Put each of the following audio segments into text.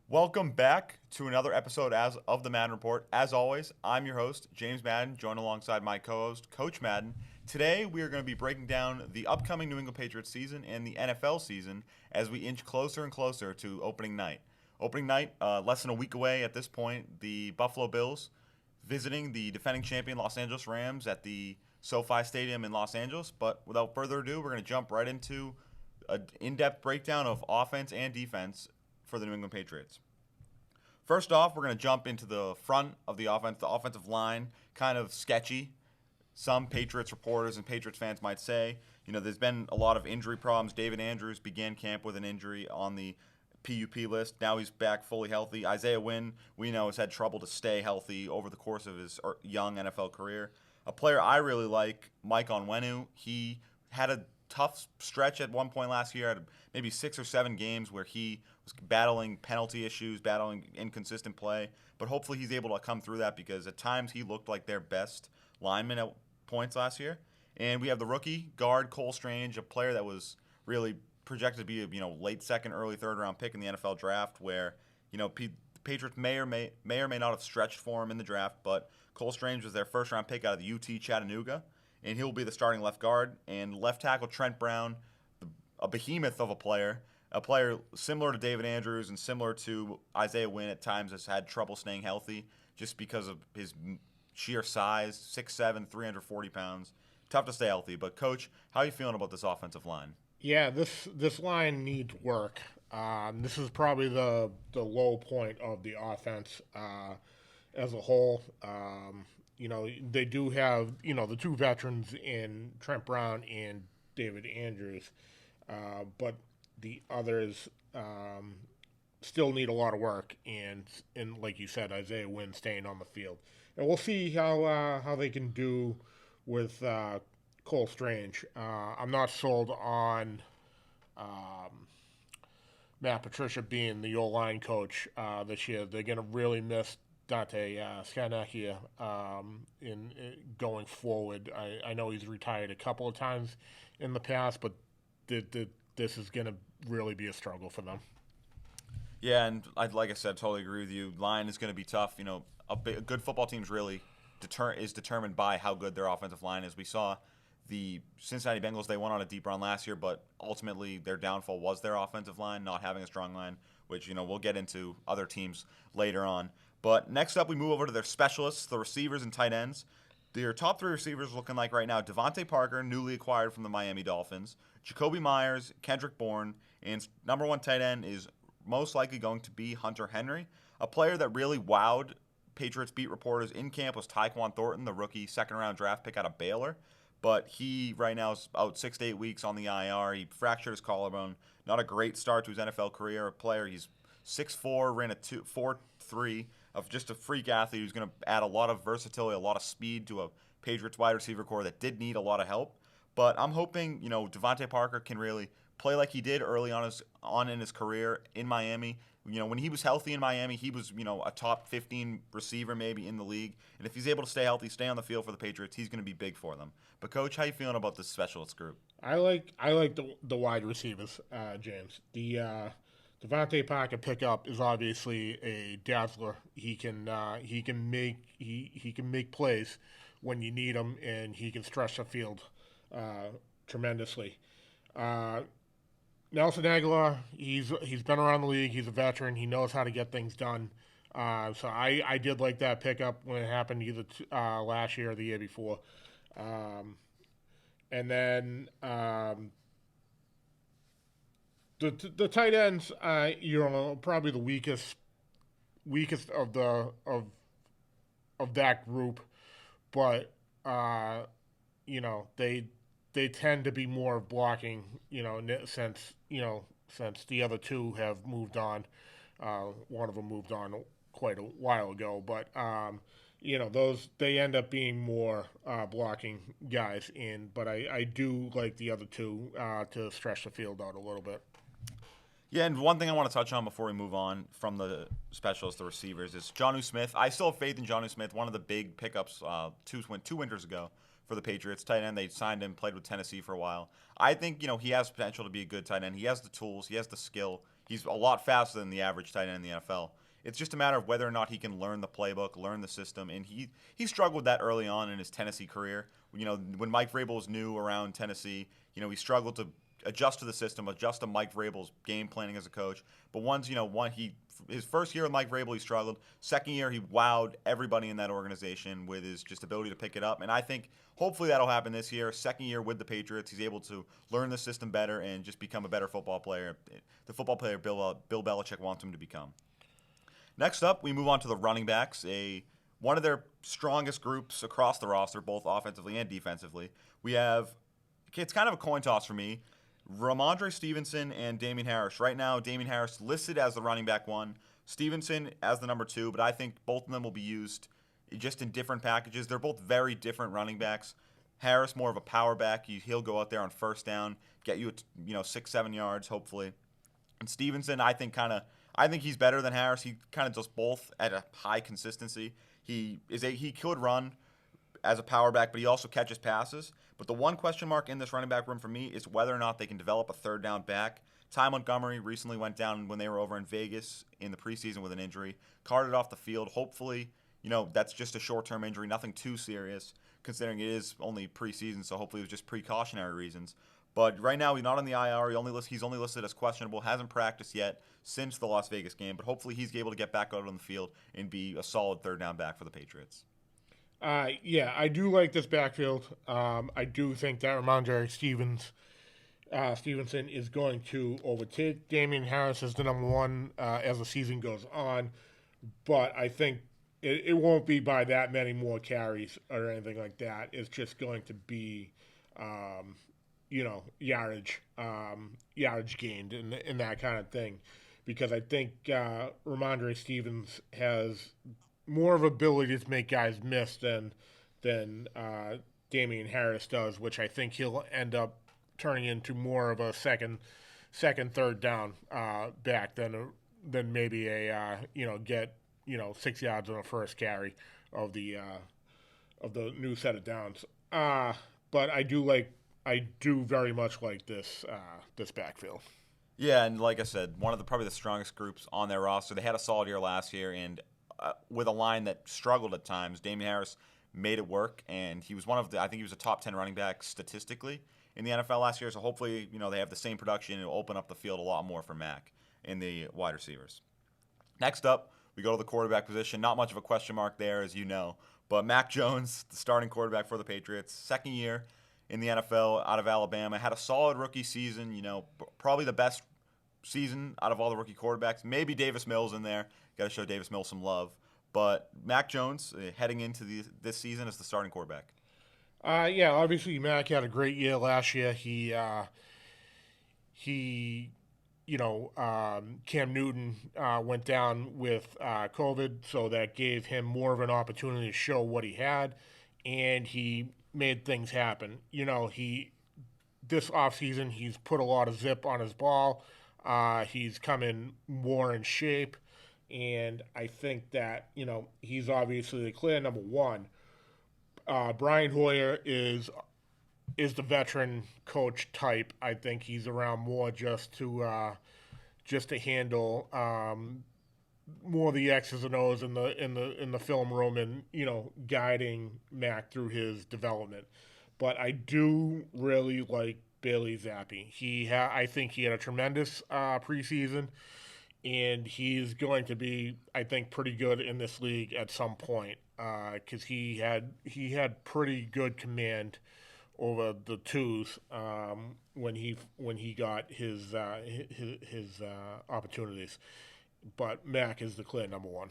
Welcome back to another episode of the Madden Report. As always, I'm your host, James Madden, joined alongside my co-host, Coach Madden. Today, we are going to be breaking down the upcoming New England Patriots season and the NFL season as we inch closer and closer to opening night. Opening night, less than a week away at this point, the Buffalo Bills visiting the defending champion Los Angeles Rams at the SoFi Stadium in Los Angeles. But without further ado, we're going to jump right into an in-depth breakdown of offense and defense for the New England Patriots. First off, we're going to jump into the front of the offense. The offensive line, kind of sketchy. Some Patriots reporters and Patriots fans might say, there's been a lot of injury problems. David Andrews began camp with an injury on the PUP list. Now he's back fully healthy. Isaiah Wynn, we know, has had trouble to stay healthy over the course of his young NFL career. A player I really like, Mike Onwenu, he had a tough stretch at one point last year, had maybe 6 or 7 games where he was battling penalty issues, battling inconsistent play, but hopefully he's able to come through that because at times he looked like their best lineman at points last year. And we have the rookie guard Cole Strange, a player that was really projected to be a late second, early third round pick in the NFL draft, where Patriots may or may not have stretched for him in the draft, but Cole Strange was their first round pick out of the UT Chattanooga, and he'll be the starting left guard. And left tackle Trent Brown, a behemoth of a player similar to David Andrews and similar to Isaiah Wynn at times has had trouble staying healthy just because of his sheer size, 6'7", 340 pounds. Tough to stay healthy. But, Coach, how are you feeling about this offensive line? Yeah, this line needs work. This is probably the low point of the offense as a whole. They do have the two veterans in Trent Brown and David Andrews, but the others still need a lot of work. And like you said, Isaiah Wynn staying on the field, and we'll see how they can do with Cole Strange. I'm not sold on Matt Patricia being the O-line coach this year. They're going to really miss Dante Scarnecchia in going forward. I know he's retired a couple of times in the past, but this is going to really be a struggle for them. Yeah, and like I said, totally agree with you. Line is going to be tough. A good football team's really is determined by how good their offensive line is. We saw the Cincinnati Bengals, they went on a deep run last year, but ultimately their downfall was their offensive line, not having a strong line, which, we'll get into other teams later on. But next up, we move over to their specialists, the receivers and tight ends. Their top 3 receivers looking like right now, Devontae Parker, newly acquired from the Miami Dolphins, Jacoby Myers, Kendrick Bourne, and number 1 tight end is most likely going to be Hunter Henry. A player that really wowed Patriots beat reporters in camp was Taekwon Thornton, the rookie second-round draft pick out of Baylor. But he right now is out 6 to 8 weeks on the IR. He fractured his collarbone. Not a great start to his NFL career. A player, he's 6'4", ran a 4.3, of just a freak athlete who's going to add a lot of versatility, a lot of speed to a Patriots wide receiver core that did need a lot of help. But I'm hoping, Devontae Parker can really play like he did early on in his career in Miami. When he was healthy in Miami, he was, a top 15 receiver maybe in the league. And if he's able to stay healthy, stay on the field for the Patriots, he's going to be big for them. But, Coach, how you feeling about this specialist group? I like the wide receivers, James. The Devontae Parker pickup is obviously a dazzler. He can make plays when you need him, and he can stretch the field tremendously. Nelson Aguilar, he's been around the league. He's a veteran. He knows how to get things done. So I did like that pickup when it happened either last year or the year before. And then the tight ends, probably the weakest of that group, but they tend to be more blocking, since the other two have moved on. One of them moved on quite a while ago, but those they end up being more blocking guys but I do like the other two to stretch the field out a little bit. Yeah, and one thing I want to touch on before we move on from the specialists, the receivers, is Jonnu Smith. I still have faith in Jonnu Smith, one of the big pickups two winters ago for the Patriots. Tight end, they signed him, played with Tennessee for a while. I think, he has potential to be a good tight end. He has the tools. He has the skill. He's a lot faster than the average tight end in the NFL. It's just a matter of whether or not he can learn the playbook, learn the system, and he struggled with that early on in his Tennessee career. When Mike Vrabel was new around Tennessee, he struggled to adjust to the system, adjust to Mike Vrabel's game planning as a coach. But his first year with Mike Vrabel, he struggled. Second year, he wowed everybody in that organization with his just ability to pick it up. And I think hopefully that'll happen this year. Second year with the Patriots, he's able to learn the system better and just become a better football player. The football player Bill Belichick wants him to become. Next up, we move on to the running backs, one of their strongest groups across the roster, both offensively and defensively. It's kind of a coin toss for me. Ramondre Stevenson and Damien Harris. Right now, Damien Harris listed as the running back 1, Stevenson as the number 2, but I think both of them will be used just in different packages. They're both very different running backs. Harris more of a power back. He'll go out there on first down, get you 6-7 yards hopefully. And Stevenson, I think he's better than Harris. He kind of does both at a high consistency. He could run as a power back, but he also catches passes. But the one question mark in this running back room for me is whether or not they can develop a third down back. Ty Montgomery recently went down when they were over in Vegas in the preseason with an injury, carted off the field. Hopefully, that's just a short-term injury, nothing too serious, considering it is only preseason, so hopefully it was just precautionary reasons. But right now, he's not on the IR. He's only listed as questionable, hasn't practiced yet since the Las Vegas game, but hopefully he's able to get back out on the field and be a solid third down back for the Patriots. Yeah, I do like this backfield. I do think that Ramondre Stevenson is going to overtake Damien Harris as the number 1 as the season goes on, but I think it won't be by that many more carries or anything like that. It's just going to be, yardage gained and that kind of thing, because I think Ramondre Stevens has more of ability to make guys miss than Damien Harris does, which I think he'll end up turning into more of a second, third down back than maybe get 6 yards on a first carry of the new set of downs. But I do very much like this backfield. Yeah, and like I said, one of probably the strongest groups on their roster. They had a solid year last year, and with a line that struggled at times, Damien Harris made it work, and he was I think he was a top 10 running back statistically in the NFL last year. So hopefully, they have the same production and it'll open up the field a lot more for Mac and the wide receivers. Next up, we go to the quarterback position. Not much of a question mark there, as you know, but Mac Jones, the starting quarterback for the Patriots, second year in the NFL out of Alabama, had a solid rookie season. Probably the best season out of all the rookie quarterbacks. Maybe Davis Mills in there. Got to show Davis Mills some love. But Mac Jones heading into this season as the starting quarterback. Yeah, obviously Mac had a great year last year. Cam Newton went down with COVID, so that gave him more of an opportunity to show what he had, and he made things happen. This offseason, he's put a lot of zip on his ball. He's come in more in shape. And I think that, he's obviously the clear number 1. Brian Hoyer is the veteran coach type. I think he's around more just to handle more of the X's and O's in the film room and, guiding Mac through his development. But I do really like Bailey Zappi. I think he had a tremendous preseason. And he's going to be, I think, pretty good in this league at some point, because he had pretty good command over the twos when he got his opportunities. But Mac is the clear number 1.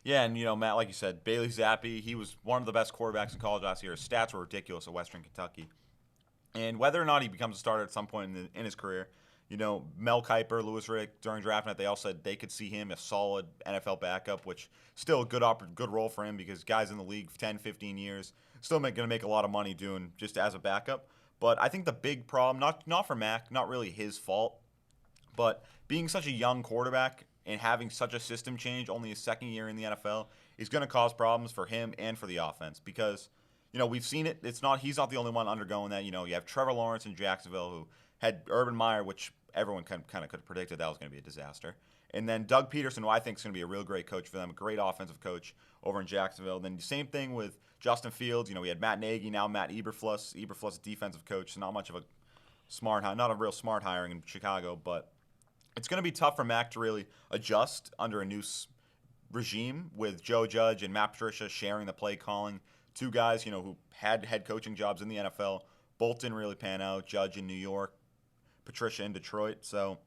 Yeah, and Matt, like you said, Bailey Zappi, he was one of the best quarterbacks in college last year. His stats were ridiculous at Western Kentucky. And whether or not he becomes a starter at some point in his career, Mel Kiper, Louis Riddick, during draft night, they all said they could see him a solid NFL backup, which still a good role for him because guys in the league 10, 15 years, still going to make a lot of money doing just as a backup. But I think the big problem, not for Mac, not really his fault, but being such a young quarterback and having such a system change only his second year in the NFL is going to cause problems for him and for the offense because, we've seen it. He's not the only one undergoing that. You have Trevor Lawrence in Jacksonville who had Urban Meyer, which everyone kind of could have predicted that was going to be a disaster. And then Doug Peterson, who I think is going to be a real great coach for them, a great offensive coach over in Jacksonville. Then same thing with Justin Fields. We had Matt Nagy, now Matt Eberflus. Eberflus, defensive coach, so not much of a not a real smart hiring in Chicago, but it's going to be tough for Mac to really adjust under a new regime with Joe Judge and Matt Patricia sharing the play calling. Two guys, who had head coaching jobs in the NFL. Both didn't really pan out. Judge in New York, Patricia in Detroit. So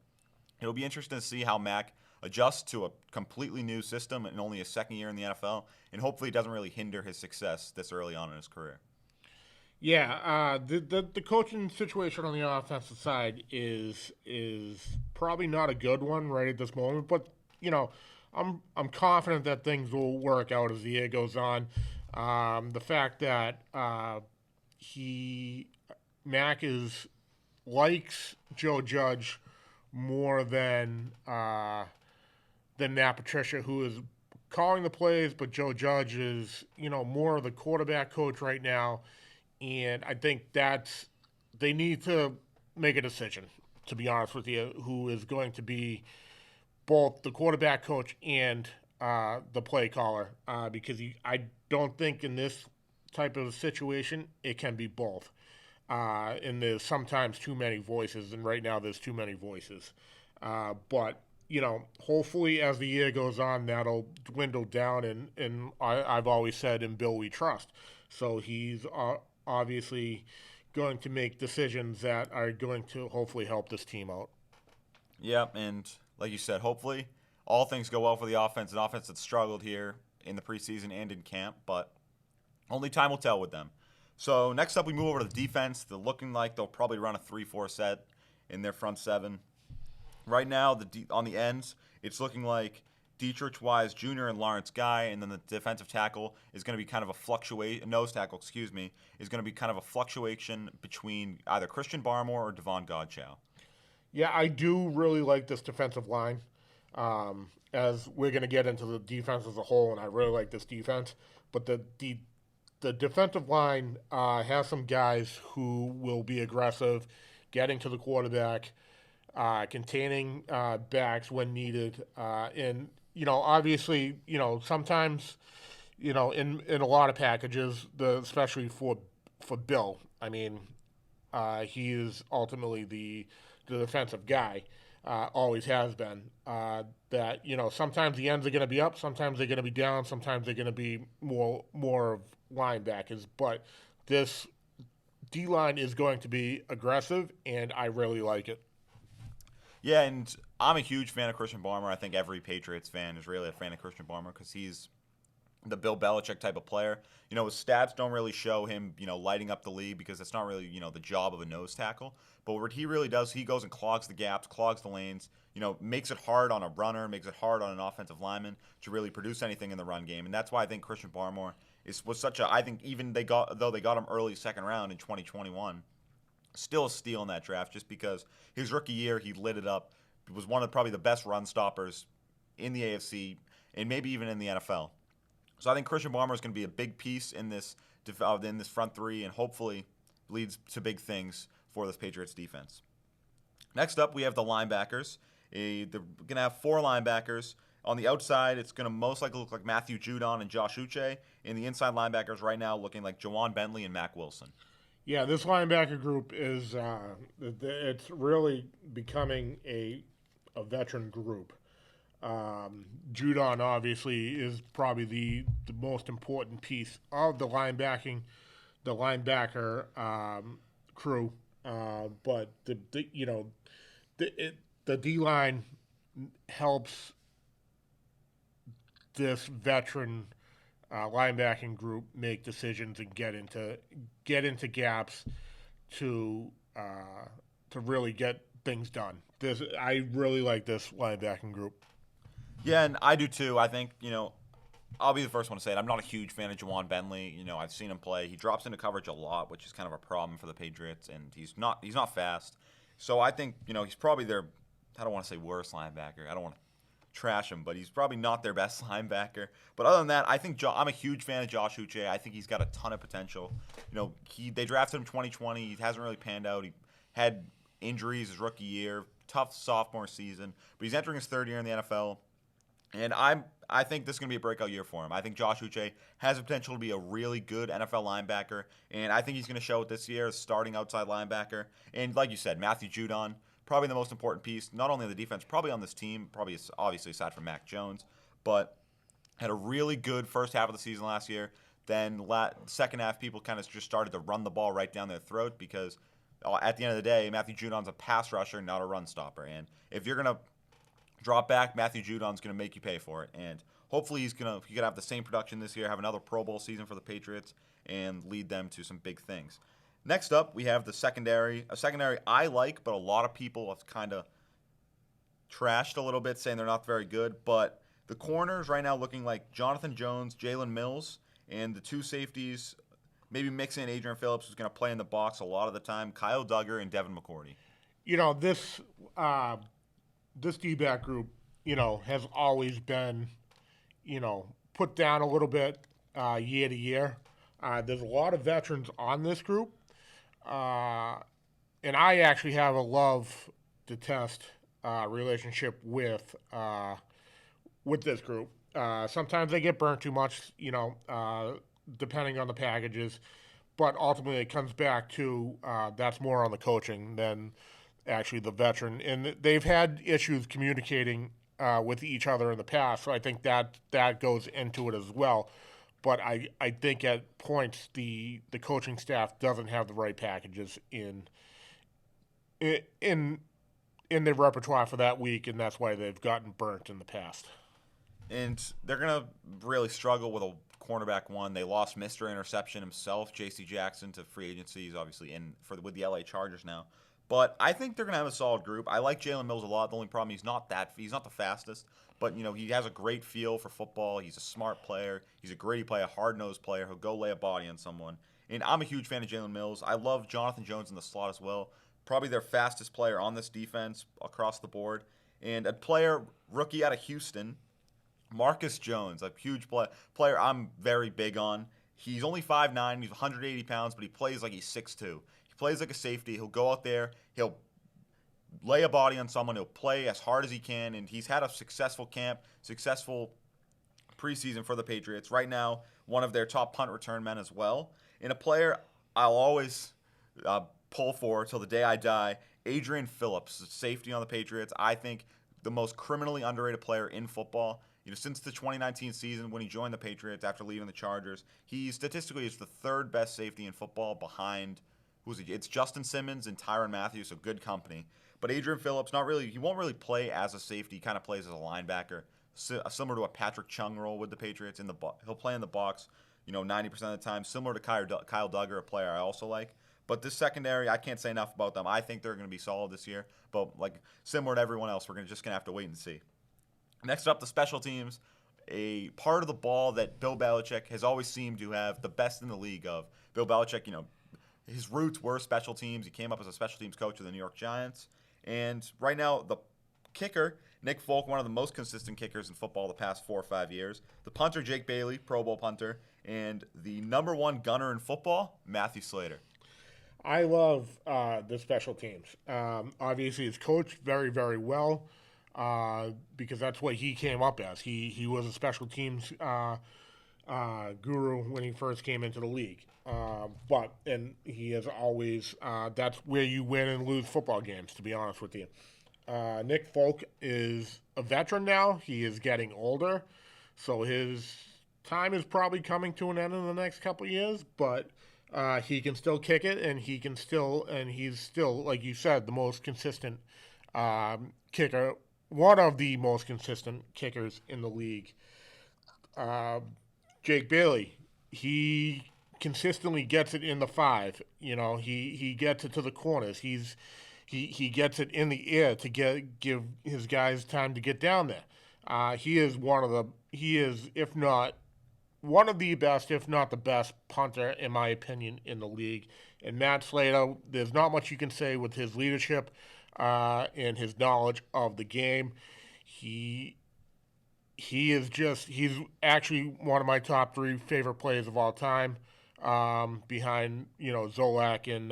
it'll be interesting to see how Mac adjusts to a completely new system and only his second year in the NFL, and hopefully it doesn't really hinder his success this early on in his career. Yeah, the coaching situation on the offensive side is probably not a good one right at this moment, but I'm confident that things will work out as the year goes on. The fact that Mac likes Joe Judge more than Matt Patricia, who is calling the plays, but Joe Judge is more of the quarterback coach right now, and I think they need to make a decision, to be honest with you, who is going to be both the quarterback coach and the play caller, because I don't think in this type of situation it can be both. And there's sometimes too many voices, and right now there's too many voices. But hopefully as the year goes on, that'll dwindle down, and I've always said, in Bill we trust. So he's obviously going to make decisions that are going to hopefully help this team out. Yep, and like you said, hopefully all things go well for the offense, an offense that struggled here in the preseason and in camp, but only time will tell with them. So next up, we move over to the defense. They're looking like they'll probably run a 3-4 set in their front seven. Right now, on the ends, it's looking like Dietrich Wise Jr. and Lawrence Guy, and then the defensive tackle is going to be kind of a nose tackle, is going to be kind of a fluctuation between either Christian Barmore or Devon Godchow. Yeah, I do really like this defensive line. As we're going to get into the defense as a whole, and I really like this defense. But the defensive line has some guys who will be aggressive, getting to the quarterback, containing backs when needed, and obviously, sometimes, in a lot of packages, especially for Bill. I mean, he is ultimately the defensive guy. Always has been. That sometimes the ends are going to be up, sometimes they're going to be down, sometimes they're going to be more of linebackers. But this D line is going to be aggressive, and I really like it. Yeah, and I'm a huge fan of Christian Barmore. I think every Patriots fan is really a fan of Christian Barmore because he's the Bill Belichick type of player. His stats don't really show him, lighting up the league because it's not really, the job of a nose tackle. But what he really does, he goes and clogs the gaps, clogs the lanes, makes it hard on a runner, makes it hard on an offensive lineman to really produce anything in the run game. And that's why I think Christian Barmore was such a, I think even they got him early second round in 2021, still a steal in that draft just because his rookie year, he lit it up. He was one of probably the best run stoppers in the AFC and maybe even in the NFL. So I think Christian Barmore is going to be a big piece in this front three and hopefully leads to big things for this Patriots defense. Next up, we have the linebackers. They're going to have 4 linebackers. On the outside, it's going to most likely look like Matthew Judon and Josh Uche. And the inside linebackers right now looking like Jawan Bentley and Mac Wilson. Yeah, this linebacker group is it's really becoming a veteran group. Judon obviously is probably the most important piece of the linebacker crew, but the D line helps this veteran linebacking group make decisions and get into gaps to really get things done. I really like this linebacking group. Yeah, and I do too. I think, I'll be the first one to say it. I'm not a huge fan of Jawan Bentley. I've seen him play. He drops into coverage a lot, which is kind of a problem for the Patriots, and he's not fast. So I think, he's probably their, I don't want to say worst linebacker. I don't want to trash him, but he's probably not their best linebacker. But other than that, I think I'm a huge fan of Josh Uche. I think he's got a ton of potential. They drafted him 2020. He hasn't really panned out. He had injuries his rookie year, tough sophomore season, but he's entering his third year in the NFL. And I think this is going to be a breakout year for him. I think Josh Uche has the potential to be a really good NFL linebacker, and I think he's going to show it this year as starting outside linebacker. And like you said, Matthew Judon, probably the most important piece, not only on the defense, probably on this team, probably obviously aside from Mac Jones, but had a really good first half of the season last year. Then second half, people kind of just started to run the ball right down their throat because at the end of the day, Matthew Judon's a pass rusher, not a run stopper. And if you're going to drop back, Matthew Judon's going to make you pay for it. And hopefully he can have the same production this year, have another Pro Bowl season for the Patriots, and lead them to some big things. Next up, we have the secondary. A secondary I like, but a lot of people have kind of trashed a little bit, saying they're not very good. But the corners right now looking like Jonathan Jones, Jalen Mills, and the two safeties, maybe mixing in Adrian Phillips, who's going to play in the box a lot of the time, Kyle Duggar and Devin McCourty. This D-back group, has always been, put down a little bit year to year. There's a lot of veterans on this group. And I actually have a love-to-test relationship with this group. Sometimes they get burnt too much, depending on the packages. But ultimately it comes back to that's more on the coaching than actually the veteran. And they've had issues communicating with each other in the past, so I think that goes into it as well. But I think at points the coaching staff doesn't have the right packages in their repertoire for that week, and that's why they've gotten burnt in the past. And they're going to really struggle with a cornerback one. They lost Mr. Interception himself, J.C. Jackson, to free agency. He's obviously with the L.A. Chargers now. But I think they're going to have a solid group. I like Jalen Mills a lot. The only problem, he's not the fastest. But, he has a great feel for football. He's a smart player. He's a gritty player, a hard-nosed player. He'll go lay a body on someone. And I'm a huge fan of Jalen Mills. I love Jonathan Jones in the slot as well. Probably their fastest player on this defense across the board. And a rookie out of Houston, Marcus Jones, a huge player I'm very big on. He's only 5'9", he's 180 pounds, but he plays like he's 6'2". Plays like a safety. He'll go out there. He'll lay a body on someone. He'll play as hard as he can, and he's had a successful camp, successful preseason for the Patriots. Right now, one of their top punt return men as well. And a player I'll always pull for till the day I die, Adrian Phillips, safety on the Patriots. I think the most criminally underrated player in football. Since the 2019 season when he joined the Patriots after leaving the Chargers, he statistically is the third best safety in football behind it's Justin Simmons and Tyrann Mathieu, so good company. But Adrian Phillips, he won't really play as a safety. He kind of plays as a linebacker, similar to a Patrick Chung role with the Patriots. He'll play in the box, 90% of the time, similar to Kyle Duggar, a player I also like. But this secondary, I can't say enough about them. I think they're going to be solid this year. But similar to everyone else, we're just going to have to wait and see. Next up, the special teams, a part of the ball that Bill Belichick has always seemed to have the best in the league of. Bill Belichick, his roots were special teams. He came up as a special teams coach of the New York Giants. And right now, the kicker, Nick Folk, one of the most consistent kickers in football the past 4 or 5 years. The punter, Jake Bailey, Pro Bowl punter. And the number one gunner in football, Matthew Slater. I love the special teams. Obviously, it's coached very, very well because that's what he came up as. He was a special teams guru when he first came into the league. And he has always, that's where you win and lose football games, to be honest with you. Nick Folk is a veteran now. He is getting older, so his time is probably coming to an end in the next couple of years, but he can still kick it, and he's still, like you said, the most consistent kicker, one of the most consistent kickers in the league. Jake Bailey, he consistently gets it in the 5. He gets it to the corners. He gets it in the air to give his guys time to get down there. He is if not one of the best, if not the best punter, in my opinion, in the league. And Matt Slater, there's not much you can say with his leadership and his knowledge of the game. He's actually one of my top 3 favorite players of all time, behind Zolak and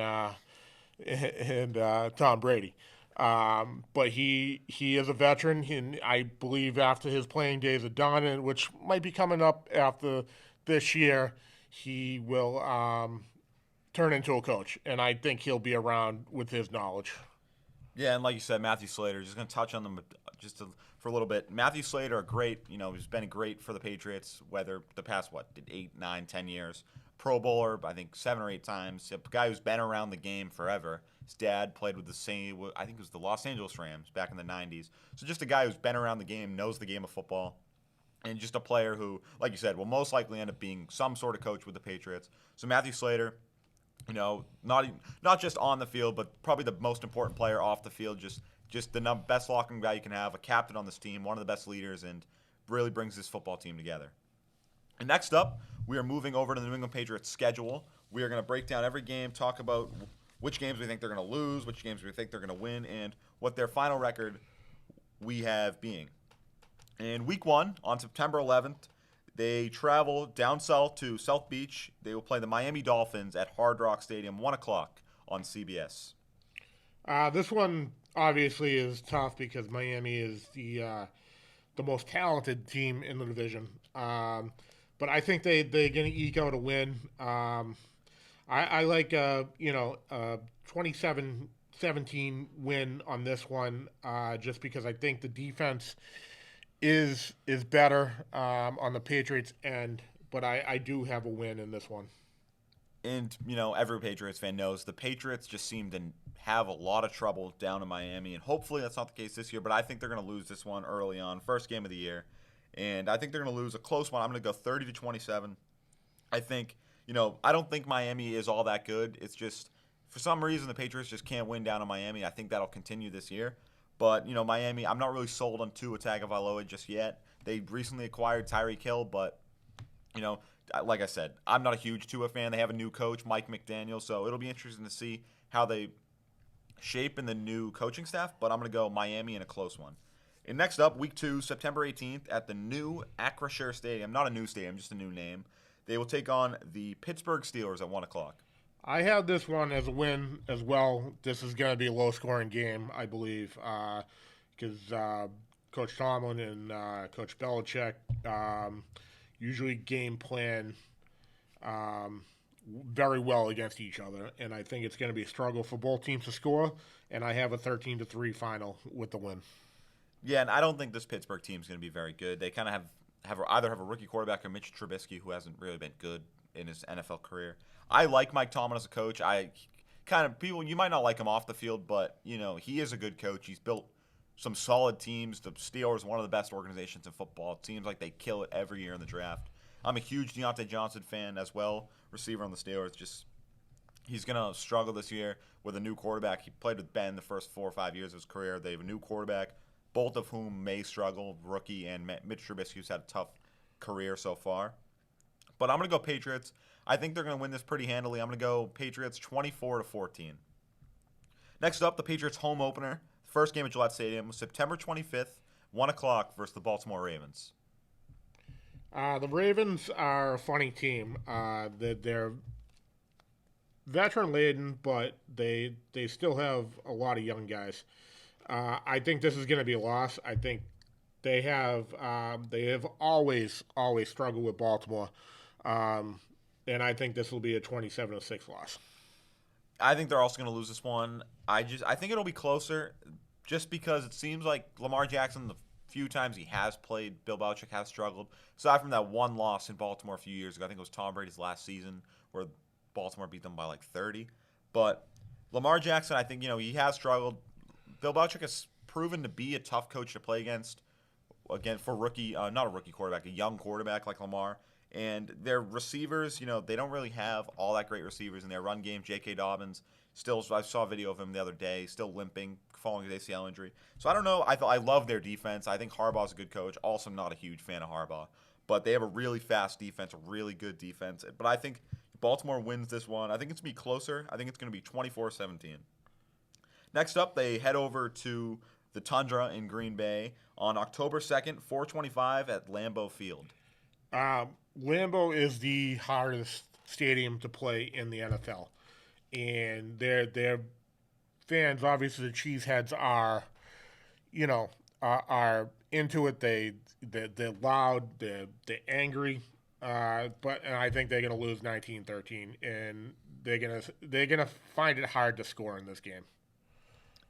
Tom Brady. But he is a veteran, and I believe after his playing days are done, and which might be coming up after this year, he will turn into a coach, and I think he'll be around with his knowledge. Yeah, and like you said, Matthew Slater, just going to touch on them for a little bit. Matthew Slater, great, he's been great for the Patriots, whether the past, 8, 9, 10 years. Pro Bowler, I think 7 or 8 times. A guy who's been around the game forever. His dad played with I think it was the Los Angeles Rams back in the 90s. So just a guy who's been around the game, knows the game of football, and just a player who, like you said, will most likely end up being some sort of coach with the Patriots. So Matthew Slater, not just on the field, but probably the most important player off the field. Just the best locking guy you can have, a captain on this team, one of the best leaders, and really brings this football team together. And next up, we are moving over to the New England Patriots schedule. We are going to break down every game, talk about which games we think they're going to lose, which games we think they're going to win, and what their final record we have being. And week 1, on September 11th, they travel down south to South Beach. They will play the Miami Dolphins at Hard Rock Stadium, 1 o'clock on CBS. This one obviously is tough because Miami is the most talented team in the division. But I think they're going to eke out a win. I like a 27-17 win on this one, just because I think the defense is better on the Patriots end, but I do have a win in this one. And, every Patriots fan knows the Patriots just seem to have a lot of trouble down in Miami, and hopefully that's not the case this year, but I think they're going to lose this one early on, first game of the year. And I think they're going to lose a close one. I'm going to go 30-27. I think, I don't think Miami is all that good. It's just, for some reason, the Patriots just can't win down in Miami. I think that'll continue this year. But, Miami, I'm not really sold on Tua Tagovailoa just yet. They recently acquired Tyreek Hill, but, like I said, I'm not a huge Tua fan. They have a new coach, Mike McDaniel, so it'll be interesting to see how they shape in the new coaching staff, but I'm going to go Miami in a close one. And next up, week 2, September 18th, at the new Acrisure Stadium. Not a new stadium, just a new name. They will take on the Pittsburgh Steelers at 1 o'clock. I have this one as a win as well. This is going to be a low-scoring game, I believe, because Coach Tomlin and Coach Belichick usually game plan very well against each other, and I think it's going to be a struggle for both teams to score, and I have a 13-3 final with the win. Yeah, and I don't think this Pittsburgh team is going to be very good. They kind of either have a rookie quarterback or Mitch Trubisky, who hasn't really been good in his NFL career. I like Mike Tomlin as a coach. You might not like him off the field, but he is a good coach. He's built some solid teams. The Steelers, one of the best organizations in football. It seems like they kill it every year in the draft. I'm a huge Deontay Johnson fan as well, receiver on the Steelers. He's going to struggle this year with a new quarterback. He played with Ben the first 4 or 5 years of his career. They have a new quarterback, both of whom may struggle, rookie and Mitch Trubisky, who's had a tough career so far. But I'm going to go Patriots. I think they're going to win this pretty handily. I'm going to go Patriots 24-14. Next up, the Patriots home opener. First game at Gillette Stadium, September 25th, 1 o'clock versus the Baltimore Ravens. The Ravens are a funny team. They're veteran-laden, but they still have a lot of young guys. I think this is going to be a loss. I think they have always struggled with Baltimore, and I think this will be a 27-6 loss. I think they're also going to lose this one. I think it'll be closer, just because it seems like Lamar Jackson, the few times he has played, Bill Belichick has struggled. Aside from that one loss in Baltimore a few years ago, I think it was Tom Brady's last season, where Baltimore beat them by like 30. But Lamar Jackson, I think he has struggled. Bill Belichick has proven to be a tough coach to play against. Again, for not a rookie quarterback, a young quarterback like Lamar. And their receivers, they don't really have all that great receivers in their run game. J.K. Dobbins, I saw a video of him the other day, still limping following his ACL injury. So I don't know. I love their defense. I think Harbaugh's a good coach. Also not a huge fan of Harbaugh. But they have a really fast defense, a really good defense. But I think Baltimore wins this one. I think it's going to be closer. I think it's going to be 24-17. Next up, they head over to the Tundra in Green Bay on October 2nd, 4:25 at Lambeau Field. Lambeau is the hardest stadium to play in the NFL, and they're fans, obviously the cheeseheads are, are into it. They're loud. They're angry. And I think they're gonna lose 19-13, and they're gonna find it hard to score in this game.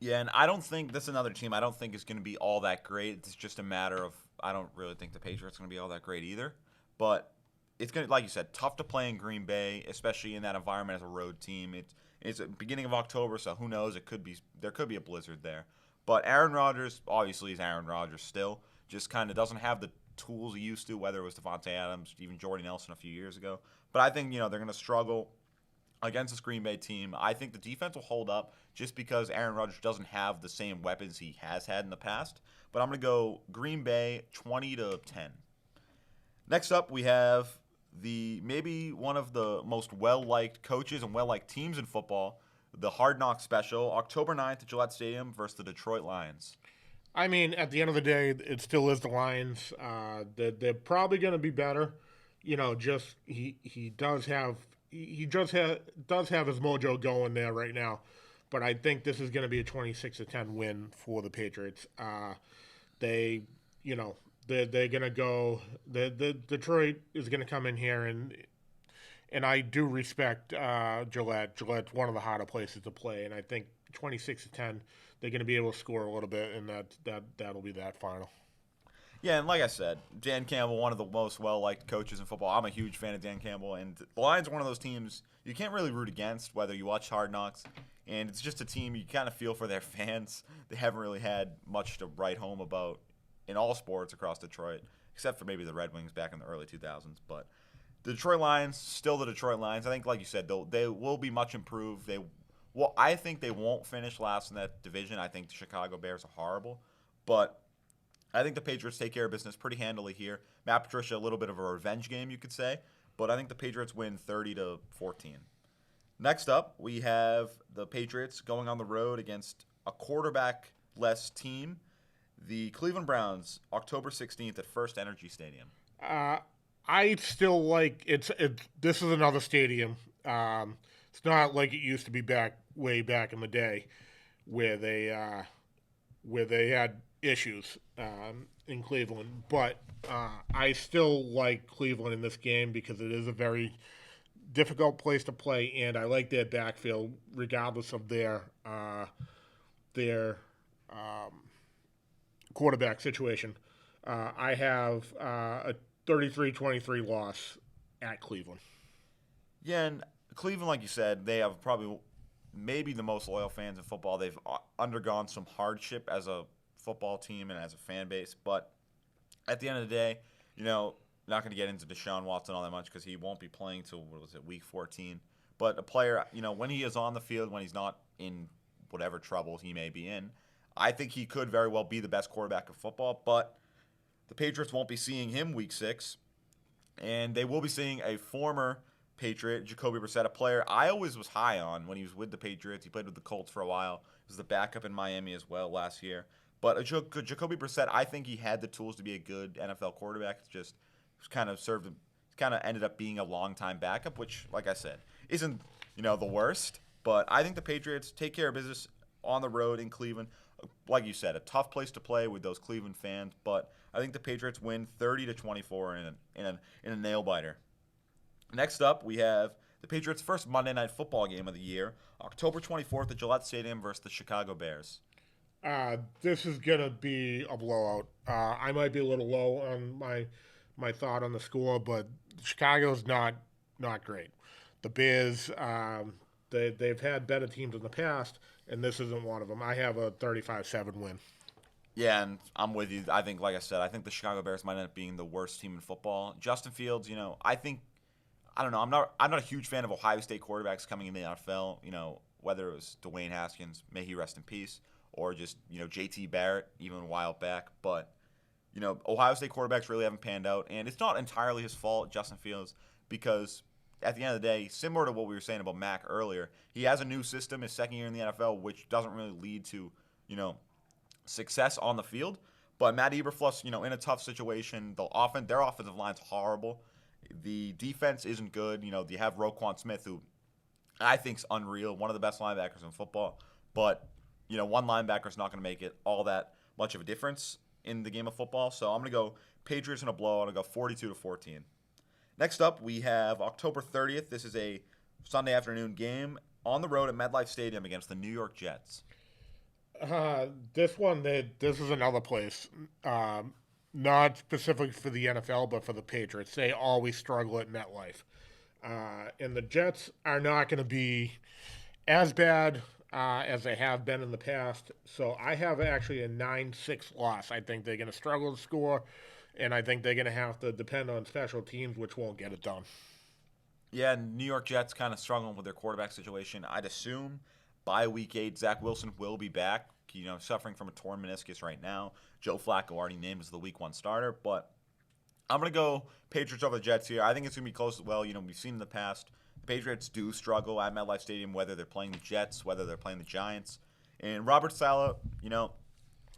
Yeah, and I don't think this is another team I don't think is going to be all that great. It's just a matter of I don't really think the Patriots are going to be all that great either. But it's going to, like you said, tough to play in Green Bay, especially in that environment as a road team. It's the beginning of October, so who knows? There could be a blizzard there. But Aaron Rodgers obviously is Aaron Rodgers still. Just kind of doesn't have the tools he used to, whether it was Devontae Adams, even Jordy Nelson a few years ago. But I think they're going to struggle against this Green Bay team. I think the defense will hold up just because Aaron Rodgers doesn't have the same weapons he has had in the past. But I'm going to go Green Bay 20-10. Next up, we have maybe one of the most well-liked coaches and well-liked teams in football, the Hard Knocks Special, October 9th at Gillette Stadium versus the Detroit Lions. I mean, at the end of the day, it still is the Lions. They're probably going to be better. Just he does have his mojo going there right now. But I think this is going to be a 26-10 win for the Patriots. They're going to go. The Detroit is going to come in here and I do respect Gillette. Gillette's one of the harder places to play, and I think 26-10 they're going to be able to score a little bit, and that'll be that final. Yeah, and like I said, Dan Campbell, one of the most well-liked coaches in football. I'm a huge fan of Dan Campbell, and the Lions are one of those teams you can't really root against, whether you watch Hard Knocks. And it's just a team you kind of feel for their fans. They haven't really had much to write home about in all sports across Detroit, except for maybe the Red Wings back in the early 2000s. But the Detroit Lions, still the Detroit Lions. I think, like you said, they will be much improved. I think they won't finish last in that division. I think the Chicago Bears are horrible. But I think the Patriots take care of business pretty handily here. Matt Patricia, a little bit of a revenge game, you could say. But I think the Patriots win 30-14. Next up, we have the Patriots going on the road against a quarterback-less team, the Cleveland Browns, October 16th at First Energy Stadium. I still like this is another stadium. It's not like it used to be way back in the day, where they had issues in Cleveland. But I still like Cleveland in this game because it is a very difficult place to play, and I like their backfield regardless of their quarterback situation. I have a 33-23 loss at Cleveland. Yeah, and Cleveland, like you said, they have probably maybe the most loyal fans in football. They've undergone some hardship as a football team and as a fan base, but at the end of the day, not going to get into Deshaun Watson all that much because he won't be playing till, week 14. But a player, when he is on the field, when he's not in whatever trouble he may be in, I think he could very well be the best quarterback of football. But the Patriots won't be seeing him week 6, and they will be seeing a former Patriot, Jacoby Brissett, a player I always was high on when he was with the Patriots. He played with the Colts for a while. He was the backup in Miami as well last year. But Jacoby Brissett, I think he had the tools to be a good NFL quarterback. It's just kind of ended up being a long-time backup, which, like I said, isn't the worst. But I think the Patriots take care of business on the road in Cleveland. Like you said, a tough place to play with those Cleveland fans. But I think the Patriots win 30-24 in a nail biter. Next up, we have the Patriots' first Monday Night Football game of the year, October 24th at Gillette Stadium versus the Chicago Bears. This is gonna be a blowout. I might be a little low on my thought on the score, but Chicago's not great. The Bears, they've had better teams in the past, and this isn't one of them. I have a 35-7 win. Yeah, and I'm with you. I think, like I said, I think the Chicago Bears might end up being the worst team in football. Justin Fields, I don't know. I'm not a huge fan of Ohio State quarterbacks coming in the NFL. Whether it was Dwayne Haskins, may he rest in peace, or just JT Barrett, even a while back. But Ohio State quarterbacks really haven't panned out, and it's not entirely his fault, Justin Fields, because at the end of the day, similar to what we were saying about Mac earlier, he has a new system his second year in the NFL, which doesn't really lead to success on the field. But Matt Eberflus, in a tough situation, their offensive line's horrible. The defense isn't good. You have Roquan Smith, who I think's unreal, one of the best linebackers in football. but one linebacker is not going to make it all that much of a difference in the game of football. So I'm going to go Patriots in a blowout. I'm going to go 42-14. Next up, we have October 30th. This is a Sunday afternoon game on the road at MetLife Stadium against the New York Jets. This is another place, not specific for the NFL, but for the Patriots. They always struggle at MetLife. And the Jets are not going to be as bad as they have been in the past. So I have actually a 9-6 loss. I think they're going to struggle to score, and I think they're going to have to depend on special teams, which won't get it done. Yeah, New York Jets kind of struggling with their quarterback situation. I'd assume by week 8, Zach Wilson will be back, suffering from a torn meniscus right now. Joe Flacco already named as the week 1 starter, but I'm going to go Patriots over the Jets here. I think it's going to be close as well. We've seen in the past, the Patriots do struggle at MetLife Stadium, whether they're playing the Jets, whether they're playing the Giants. And Robert Saleh,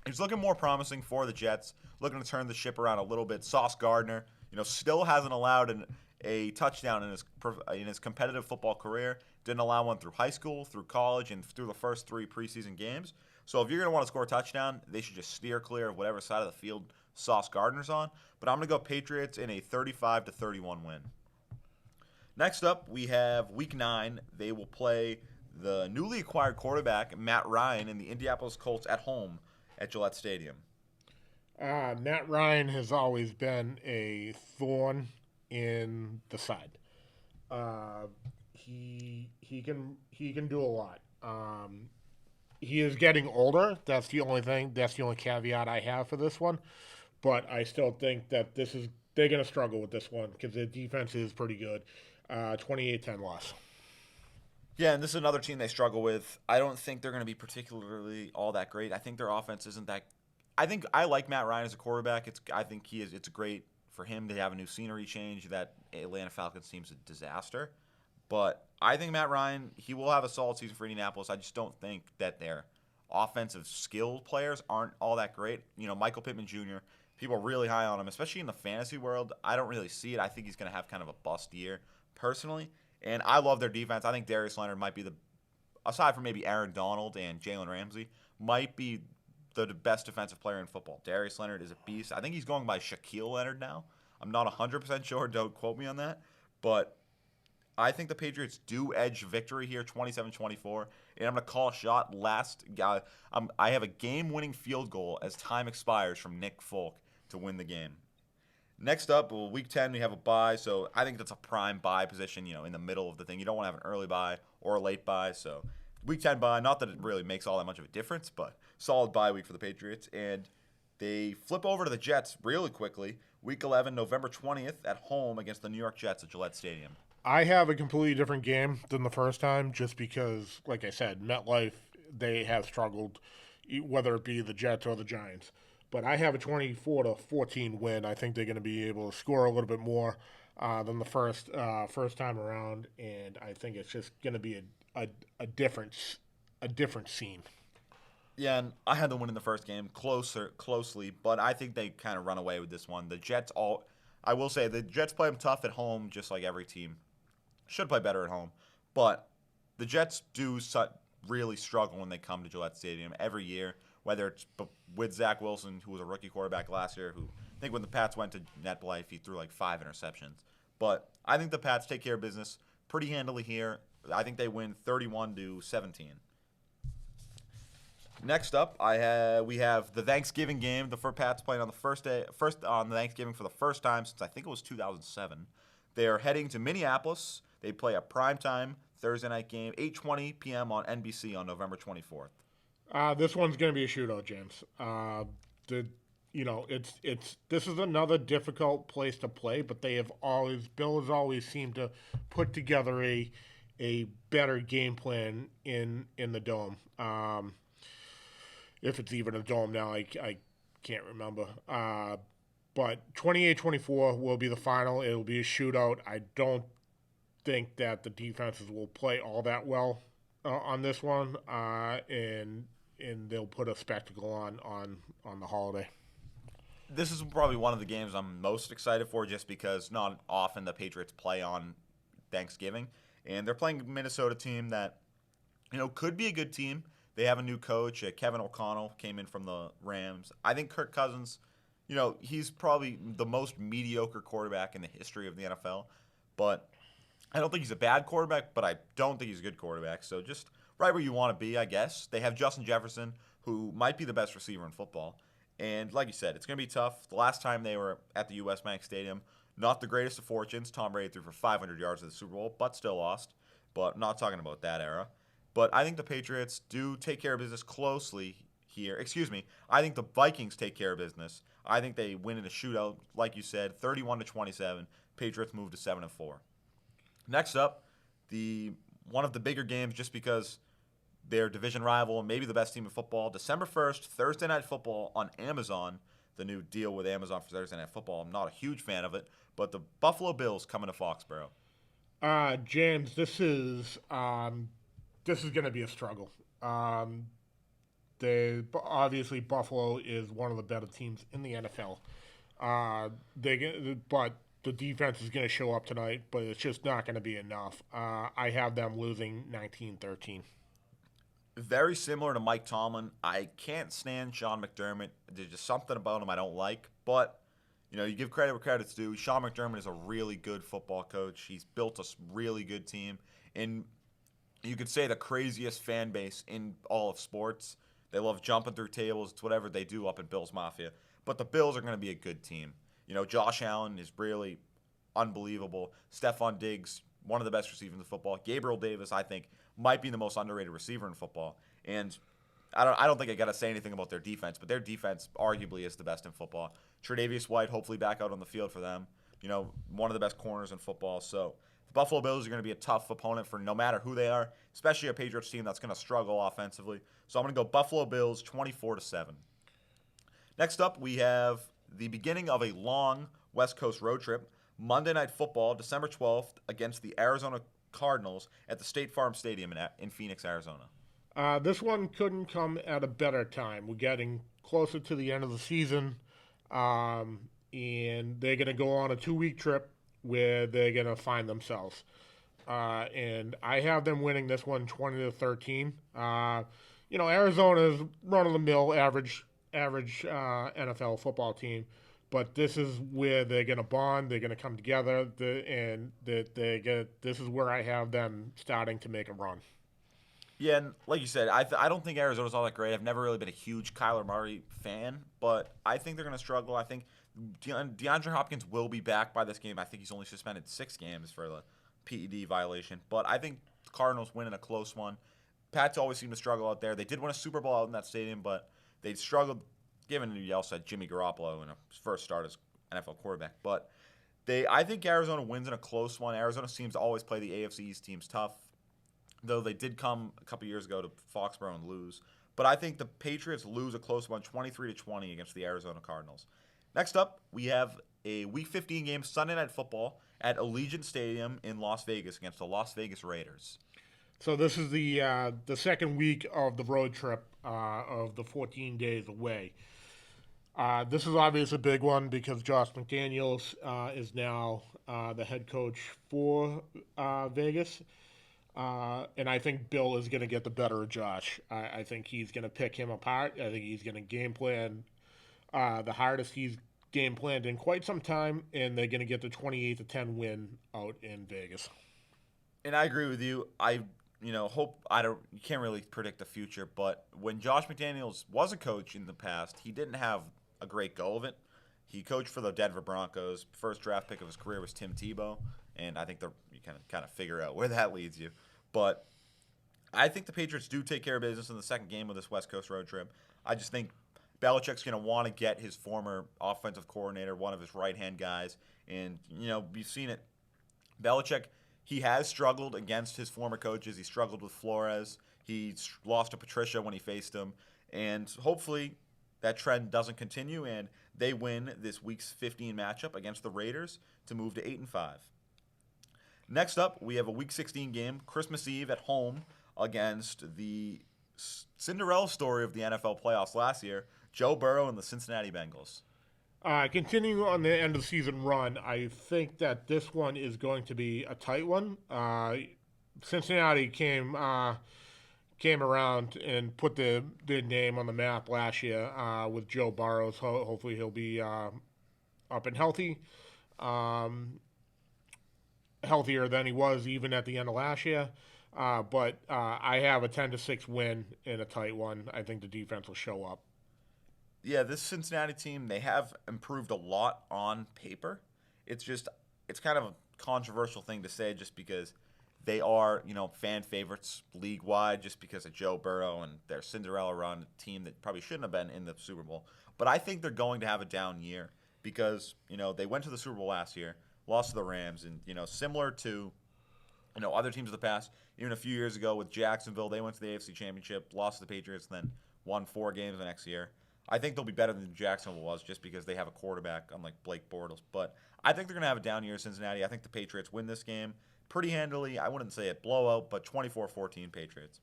he's looking more promising for the Jets, looking to turn the ship around a little bit. Sauce Gardner, still hasn't allowed a touchdown in his competitive football career. Didn't allow one through high school, through college, and through the first 3 preseason games. So if you're going to want to score a touchdown, they should just steer clear of whatever side of the field Sauce Gardner's on. But I'm going to go Patriots in a 35-31 win. Next up, we have Week 9. They will play the newly acquired quarterback, Matt Ryan, and the Indianapolis Colts at home at Gillette Stadium. Matt Ryan has always been a thorn in the side. He can do a lot. He is getting older. That's the only thing. That's the only caveat I have for this one. But I still think that they're going to struggle with this one because their defense is pretty good. 28-10 loss. Yeah, and this is another team they struggle with. I don't think they're going to be particularly all that great. I think their offense isn't that. I think I like Matt Ryan as a quarterback. I think it's great for him to have a new scenery change. That Atlanta Falcons team's a disaster. But I think Matt Ryan, he will have a solid season for Indianapolis. I just don't think that their offensive skill players aren't all that great. Michael Pittman Jr., people are really high on him, especially in the fantasy world. I don't really see it. I think he's going to have kind of a bust year, personally. And I love their defense. I think Darius Leonard might be aside from maybe Aaron Donald and Jalen Ramsey, might be the best defensive player in football. Darius Leonard is a beast. I think he's going by Shaquille Leonard now. I'm not 100% sure. Don't quote me on that. But I think the Patriots do edge victory here, 27-24. And I'm going to call a shot I have a game-winning field goal as time expires from Nick Folk to win the game. Next up, Week 10, we have a bye. So I think that's a prime bye position, in the middle of the thing. You don't want to have an early bye or a late bye. So Week 10 bye, not that it really makes all that much of a difference, but solid bye week for the Patriots. And they flip over to the Jets really quickly. Week 11, November 20th at home against the New York Jets at Gillette Stadium. I have a completely different game than the first time just because, like I said, MetLife, they have struggled, whether it be the Jets or the Giants. But I have a 24-14 win. I think they're going to be able to score a little bit more than the first time around, and I think it's just going to be a different scene. Yeah, and I had them win in the first game closely, but I think they kind of run away with this one. The Jets I will say the Jets play them tough at home, just like every team should play better at home. But the Jets do really struggle when they come to Gillette Stadium every year, whether it's with Zach Wilson, who was a rookie quarterback last year, who I think when the Pats went to MetLife, he threw like 5 interceptions. But I think the Pats take care of business pretty handily here. I think they win 31-17. Next up, we have the Thanksgiving game. The Pats playing on the on Thanksgiving for the first time since I think it was 2007. They are heading to Minneapolis. They play a primetime Thursday night game, 8:20 p.m. on NBC on November 24th. This one's going to be a shootout, James. This is another difficult place to play, but Bill has always seemed to put together a better game plan in the dome. If it's even a dome now, I can't remember. But 28-24 will be the final. It'll be a shootout. I don't think that the defenses will play all that well on this one, and they'll put a spectacle on the holiday. This is probably one of the games I'm most excited for just because not often the Patriots play on Thanksgiving. And they're playing a Minnesota team that, could be a good team. They have a new coach. Kevin O'Connell came in from the Rams. I think Kirk Cousins, he's probably the most mediocre quarterback in the history of the NFL. But I don't think he's a bad quarterback, but I don't think he's a good quarterback. So just right where you want to be, I guess. They have Justin Jefferson, who might be the best receiver in football. And like you said, it's going to be tough. The last time they were at the U.S. Bank Stadium, not the greatest of fortunes. Tom Brady threw for 500 yards at the Super Bowl, but still lost. But not talking about that era. But I think the Patriots do take care of business closely here. Excuse me. I think the Vikings take care of business. I think they win in a shootout, like you said, 31-27. Patriots move to 7-4. Next up, one of the bigger games, just because their division rival and maybe the best team in football. December 1st, Thursday Night Football on Amazon. The new deal with Amazon for Thursday Night Football. I'm not a huge fan of it, but the Buffalo Bills coming to Foxborough. James, this is going to be a struggle. Obviously Buffalo is one of the better teams in the NFL. But the defense is going to show up tonight, but it's just not going to be enough. I have them losing 19-13. Very similar to Mike Tomlin. I can't stand Sean McDermott. There's just something about him I don't like. But, you give credit where credit's due. Sean McDermott is a really good football coach. He's built a really good team. And you could say the craziest fan base in all of sports. They love jumping through tables. It's whatever they do up in Bills Mafia. But the Bills are going to be a good team. Josh Allen is really unbelievable. Stephon Diggs, one of the best receivers in football. Gabriel Davis, I think, might be the most underrated receiver in football. And I don't think I got to say anything about their defense, but their defense arguably is the best in football. Tre'Davious White, hopefully back out on the field for them. One of the best corners in football. So the Buffalo Bills are going to be a tough opponent for no matter who they are, especially a Patriots team that's going to struggle offensively. So I'm going to go Buffalo Bills 24-7. Next up, we have the beginning of a long West Coast road trip. Monday Night Football, December 12th, against the Arizona Cardinals at the State Farm Stadium in Phoenix, Arizona. This one couldn't come at a better time. We're getting closer to the end of the season, and they're going to go on a 2-week trip where they're going to find themselves. And I have them winning this one 20-13. Arizona's run-of-the-mill average NFL football team. But this is where they're going to bond. They're going to come together, this is where I have them starting to make a run. Yeah, and like you said, I don't think Arizona's all that great. I've never really been a huge Kyler Murray fan, but I think they're going to struggle. I think DeAndre Hopkins will be back by this game. I think he's only suspended 6 games for the PED violation. But I think the Cardinals win in a close one. Pats always seem to struggle out there. They did win a Super Bowl out in that stadium, but they struggled, given you also had Jimmy Garoppolo in his first start as NFL quarterback. But I think Arizona wins in a close one. Arizona seems to always play the AFC East teams tough, though they did come a couple years ago to Foxborough and lose. But I think the Patriots lose a close one, 23-20 against the Arizona Cardinals. Next up, we have a Week 15 game, Sunday Night Football at Allegiant Stadium in Las Vegas against the Las Vegas Raiders. So this is the second week of the road trip of the 14 days away. This is obviously a big one because Josh McDaniels is now the head coach for Vegas. And I think Bill is going to get the better of Josh. I think he's going to pick him apart. I think he's going to game plan the hardest he's game planned in quite some time, and they're going to get the 28-10 win out in Vegas. And I agree with you. You can't really predict the future, but when Josh McDaniels was a coach in the past, he didn't have a great go of it. He coached for the Denver Broncos. First draft pick of his career was Tim Tebow, and I think you can kind of figure out where that leads you. But I think the Patriots do take care of business in the second game of this West Coast road trip. I just think Belichick's going to want to get his former offensive coordinator, one of his right-hand guys, and, we've seen it. Belichick, he has struggled against his former coaches. He struggled with Flores. He lost to Patricia when he faced him, and hopefully that trend doesn't continue, and they win this Week's 15 matchup against the Raiders to move to 8-5. Next up, we have a Week 16 game, Christmas Eve at home against the Cinderella story of the NFL playoffs last year, Joe Burrow and the Cincinnati Bengals. Continuing on the end of the season run, I think that this one is going to be a tight one. Cincinnati came came around and put their name on the map last year with Joe Burrow. Hopefully he'll be up and healthy, um, healthier than he was even at the end of last year. But I have a 10-6 win in a tight one. I think the defense will show up. Yeah, this Cincinnati team, they have improved a lot on paper. It's kind of a controversial thing to say just because they are, fan favorites league wide just because of Joe Burrow and their Cinderella run, a team that probably shouldn't have been in the Super Bowl. But I think they're going to have a down year because, they went to the Super Bowl last year, lost to the Rams, and, similar to, other teams of the past, even a few years ago with Jacksonville, they went to the AFC Championship, lost to the Patriots, and then won 4 games the next year. I think they'll be better than Jacksonville was just because they have a quarterback unlike Blake Bortles. But I think they're going to have a down year in Cincinnati. I think the Patriots win this game pretty handily. I wouldn't say a blowout, but 24-14 Patriots.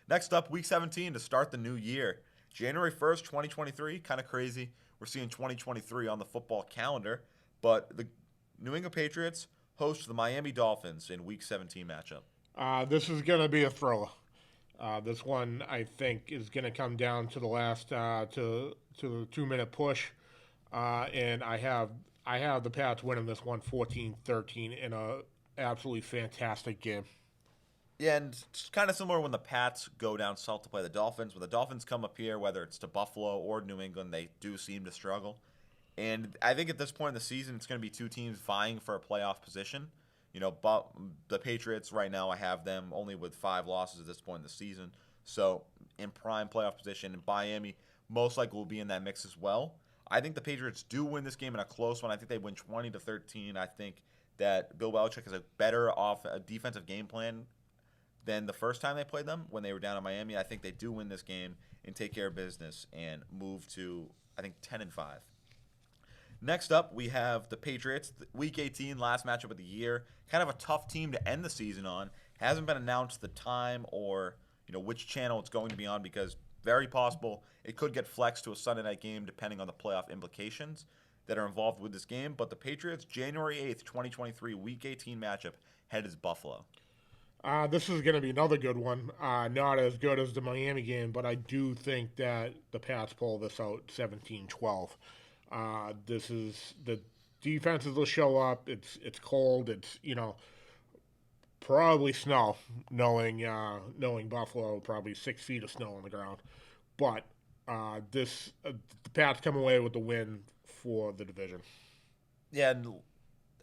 Next up, Week 17 to start the new year. January 1st, 2023, kind of crazy. We're seeing 2023 on the football calendar. But the New England Patriots host the Miami Dolphins in Week 17 matchup. This is going to be a thriller. This one, I think, is going to come down to the last to the 2-minute push, and I have the Pats winning this one 14-13 in a absolutely fantastic game. Yeah, and it's kind of similar when the Pats go down south to play the Dolphins. When the Dolphins come up here, whether it's to Buffalo or New England, they do seem to struggle. And I think at this point in the season, it's going to be 2 teams vying for a playoff position. But the Patriots right now, I have them only with 5 losses at this point in the season. So in prime playoff position, and Miami most likely will be in that mix as well. I think the Patriots do win this game in a close one. I think they win 20-13. I think that Bill Belichick has a better defensive game plan than the first time they played them when they were down in Miami. I think they do win this game and take care of business and move to, I think, 10-5. Next up, we have the Patriots, Week 18, last matchup of the year. Kind of a tough team to end the season on. Hasn't been announced the time or which channel it's going to be on because very possible it could get flexed to a Sunday night game depending on the playoff implications that are involved with this game. But the Patriots, January 8th, 2023, Week 18 matchup, head is Buffalo. This is going to be another good one. Not as good as the Miami game, but I do think that the Pats pull this out 17-12. This is the defenses will show up. It's cold. It's probably snow. Knowing Buffalo, probably 6 feet of snow on the ground. But the Pats come away with the win for the division. Yeah, and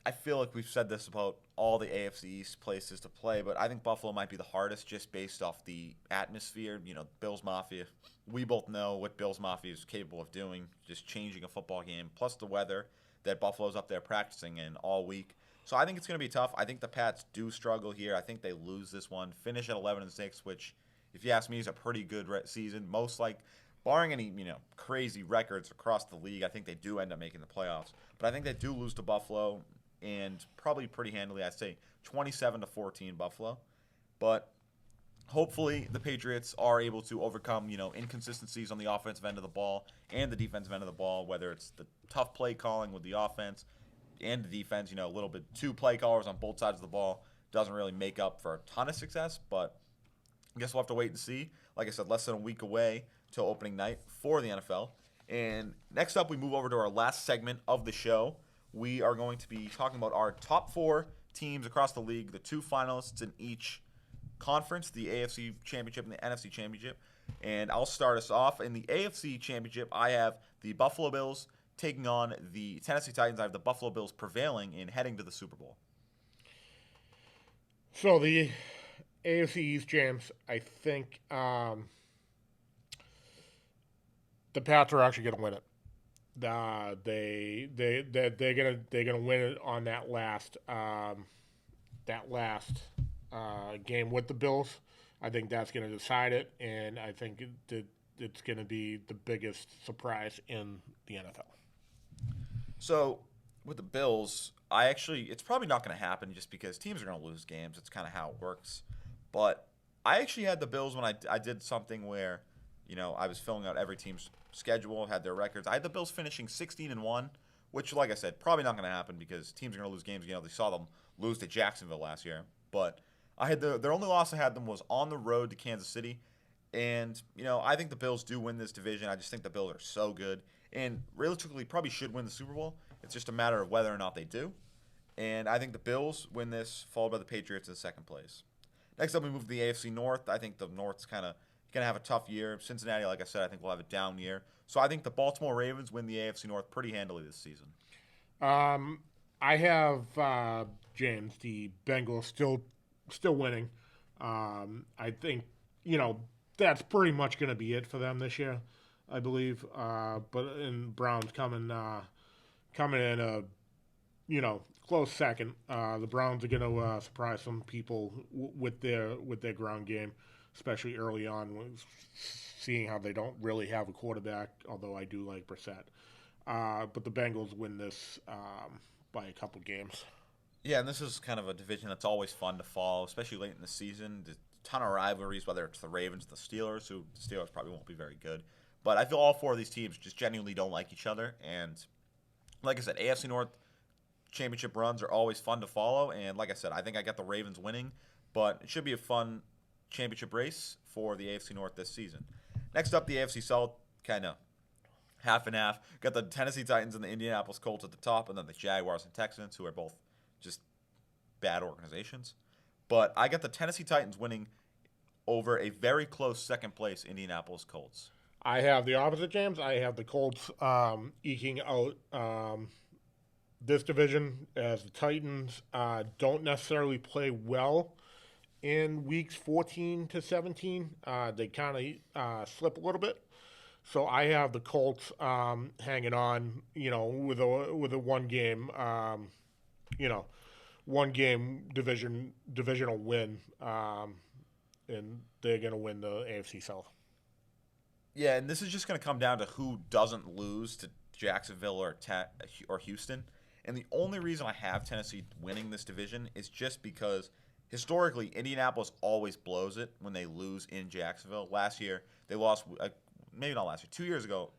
I feel like we've said this about all the AFC East places to play, but I think Buffalo might be the hardest just based off the atmosphere. Bills Mafia. We both know what Bills Mafia is capable of doing, just changing a football game, plus the weather that Buffalo's up there practicing in all week. So I think it's going to be tough. I think the Pats do struggle here. I think they lose this one, finish at 11-6, which, if you ask me, is a pretty good season. Most barring any crazy records across the league, I think they do end up making the playoffs. But I think they do lose to Buffalo, and probably pretty handily. I'd say 27-14 Buffalo. But hopefully the Patriots are able to overcome, inconsistencies on the offensive end of the ball and the defensive end of the ball, whether it's the tough play calling with the offense and the defense, a little bit 2 play callers on both sides of the ball doesn't really make up for a ton of success, but I guess we'll have to wait and see. Like I said, less than a week away till opening night for the NFL. And next up, we move over to our last segment of the show. We are going to be talking about our top 4 teams across the league, the 2 finalists in each conference, the AFC Championship and the NFC Championship. And I'll start us off. In the AFC Championship, I have the Buffalo Bills taking on the Tennessee Titans. I have the Buffalo Bills prevailing and heading to the Super Bowl. So the AFC East, James, I think the Pats are actually going to win it. They're gonna win it on that last game with the Bills. I think that's gonna decide it, and I think it's gonna be the biggest surprise in the NFL. So with the Bills, it's probably not going to happen just because teams are going to lose games. It's kind of how it works. But I actually had the Bills when I did something where, I was filling out every team's schedule, had their records. I had the Bills finishing 16-1, which, like I said, probably not going to happen because teams are going to lose games. They saw them lose to Jacksonville last year. But I had their only loss I had them was on the road to Kansas City. And, I think the Bills do win this division. I just think the Bills are so good. And realistically, probably should win the Super Bowl. It's just a matter of whether or not they do. And I think the Bills win this, followed by the Patriots in second place. Next up, we move to the AFC North. I think the North's kind of going to have a tough year. Cincinnati, like I said, I think will have a down year. So I think the Baltimore Ravens win the AFC North pretty handily this season. I have James, the Bengals still winning. I think that's pretty much going to be it for them this year, I believe. But Browns coming in close second. The Browns are going to surprise some people with their ground game, especially early on, seeing how they don't really have a quarterback. Although I do like Brissett, but the Bengals win this by a couple games. Yeah, and this is kind of a division that's always fun to follow, especially late in the season. There's a ton of rivalries, whether it's the Ravens, the Steelers, who the Steelers probably won't be very good. But I feel all four of these teams just genuinely don't like each other. And like I said, AFC North championship runs are always fun to follow. And like I said, I think I got the Ravens winning. But it should be a fun championship race for the AFC North this season. Next up, the AFC South, kind of half and half. Got the Tennessee Titans and the Indianapolis Colts at the top, and then the Jaguars and Texans, who are both just bad organizations. But I got the Tennessee Titans winning over a very close second place Indianapolis Colts. I have the opposite, James. I have the Colts eking out this division, as the Titans don't necessarily play well in weeks 14 to 17. They kind of slip a little bit. So I have the Colts hanging on, with a one game divisional win, and they're going to win the AFC South. Yeah, and this is just going to come down to who doesn't lose to Jacksonville or Houston. And the only reason I have Tennessee winning this division is just because historically Indianapolis always blows it when they lose in Jacksonville. Last year they lost, maybe not last year, 2 years ago,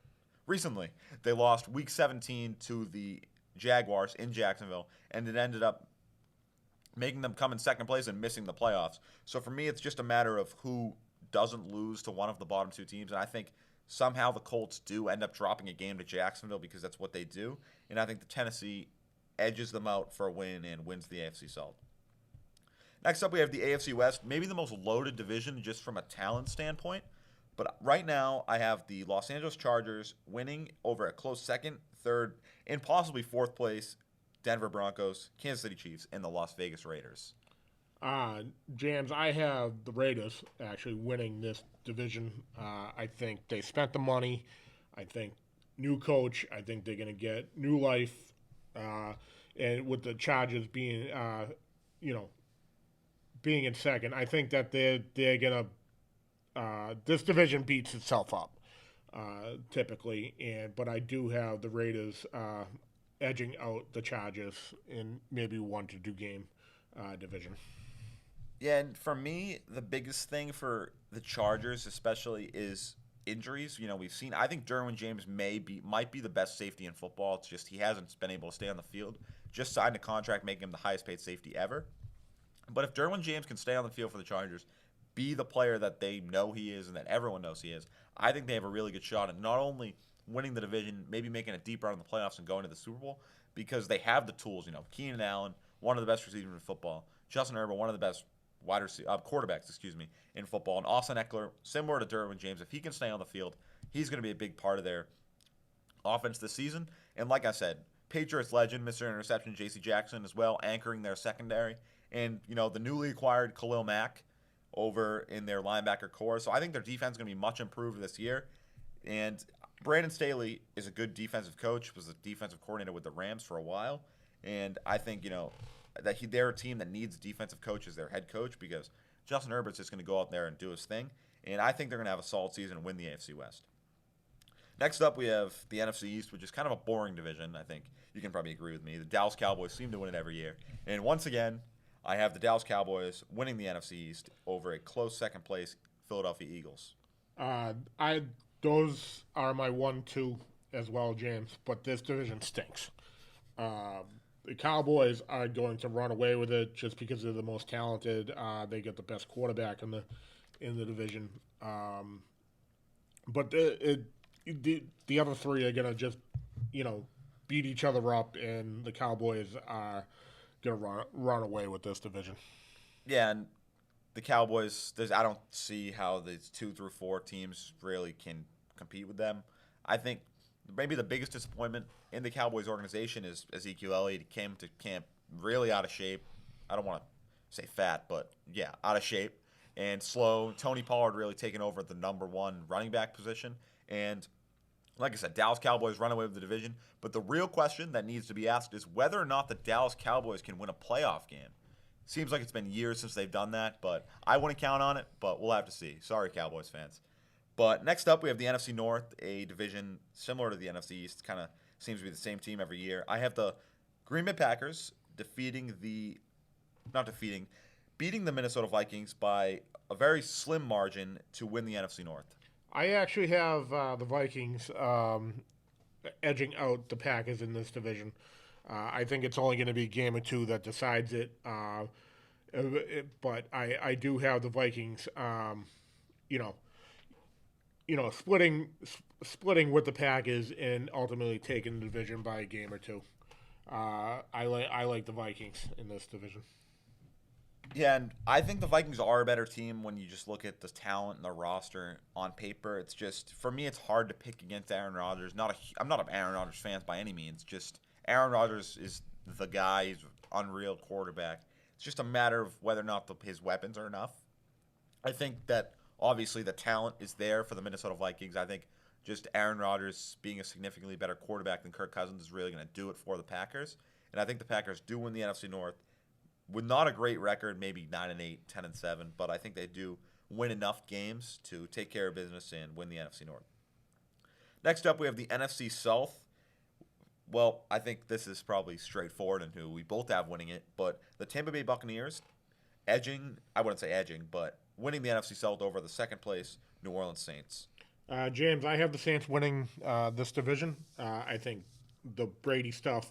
recently they lost Week 17 to the Jaguars in Jacksonville, and it ended up making them come in second place and missing the playoffs. So for me, it's just a matter of who doesn't lose to one of the bottom two teams, and I think somehow the Colts do end up dropping a game to Jacksonville because that's what they do, and I think the Tennessee edges them out for a win and wins the AFC South. Next up, we have the AFC West, maybe the most loaded division just from a talent standpoint, but right now I have the Los Angeles Chargers winning over a close second, third, and possibly fourth place Denver Broncos, Kansas City Chiefs, and the Las Vegas Raiders. James, I have the Raiders actually winning this division. I think they spent the money. I think new coach. I think they're going to get new life. And with the Chargers being, being in second, I think that they're going to. This division beats itself up, typically, but I do have the Raiders edging out the Chargers in maybe 1 to 2 game division. Yeah, and for me, the biggest thing for the Chargers, especially, is injuries. We've seen. I think Derwin James might be the best safety in football. It's just he hasn't been able to stay on the field. Just signed a contract making him the highest paid safety ever. But if Derwin James can stay on the field for the Chargers, be the player that they know he is and that everyone knows he is, I think they have a really good shot at not only winning the division, maybe making it deeper in the playoffs and going to the Super Bowl, because they have the tools. Keenan Allen, one of the best receivers in football. Justin Herbert, one of the best quarterbacks, in football. And Austin Eckler, similar to Derwin James, if he can stay on the field, he's going to be a big part of their offense this season. And like I said, Patriots legend, Mr. Interception, J.C. Jackson as well, anchoring their secondary. And, the newly acquired Khalil Mack over in their linebacker core. So I think their defense is going to be much improved this year. And Brandon Staley is a good defensive coach, was a defensive coordinator with the Rams for a while. And I think, that they're a team that needs a defensive coach as their head coach, because Justin Herbert's just going to go out there and do his thing. And I think they're going to have a solid season and win the AFC West. Next up, we have the NFC East, which is kind of a boring division. I think you can probably agree with me. The Dallas Cowboys seem to win it every year. And once again, I have the Dallas Cowboys winning the NFC East over a close second place Philadelphia Eagles. Those are my 1-2 as well, James. But this division stinks. the Cowboys are going to run away with it just because they're the most talented. They get the best quarterback in the division. But the other three are gonna just beat each other up, and the Cowboys are gonna run away with this division. Yeah, and the Cowboys, I don't see how these 2 through 4 teams really can compete with them. I think maybe the biggest disappointment in the Cowboys organization is Ezekiel Elliott. He came to camp really out of shape. I don't want to say fat, but yeah, out of shape and slow. Tony Pollard really taking over the number 1 running back position. And like I said, Dallas Cowboys run away with the division. But the real question that needs to be asked is whether or not the Dallas Cowboys can win a playoff game. Seems like it's been years since they've done that, but I wouldn't count on it, but we'll have to see. Sorry, Cowboys fans. But next up, we have the NFC North, a division similar to the NFC East. Kind of seems to be the same team every year. I have the Green Bay Packers beating the Minnesota Vikings by a very slim margin to win the NFC North. I actually have the Vikings edging out the Packers in this division. I think it's only going to be game or two that decides it. But I do have the Vikings, splitting with the Packers and ultimately taking the division by a game or two. I like the Vikings in this division. Yeah, and I think the Vikings are a better team when you just look at the talent and the roster on paper. It's just, for me, it's hard to pick against Aaron Rodgers. I'm not an Aaron Rodgers fan by any means. Just Aaron Rodgers is the guy. He's an unreal quarterback. It's just a matter of whether or not his weapons are enough. I think that obviously the talent is there for the Minnesota Vikings. I think just Aaron Rodgers being a significantly better quarterback than Kirk Cousins is really going to do it for the Packers. And I think the Packers do win the NFC North with not a great record, maybe 9-8, 10-7, but I think they do win enough games to take care of business and win the NFC North. Next up, we have the NFC South. Well, I think this is probably straightforward and who we both have winning it, but the Tampa Bay Buccaneers I wouldn't say edging, but winning the NFC South over the second place New Orleans Saints. James, I have the Saints winning this division. I think the Brady stuff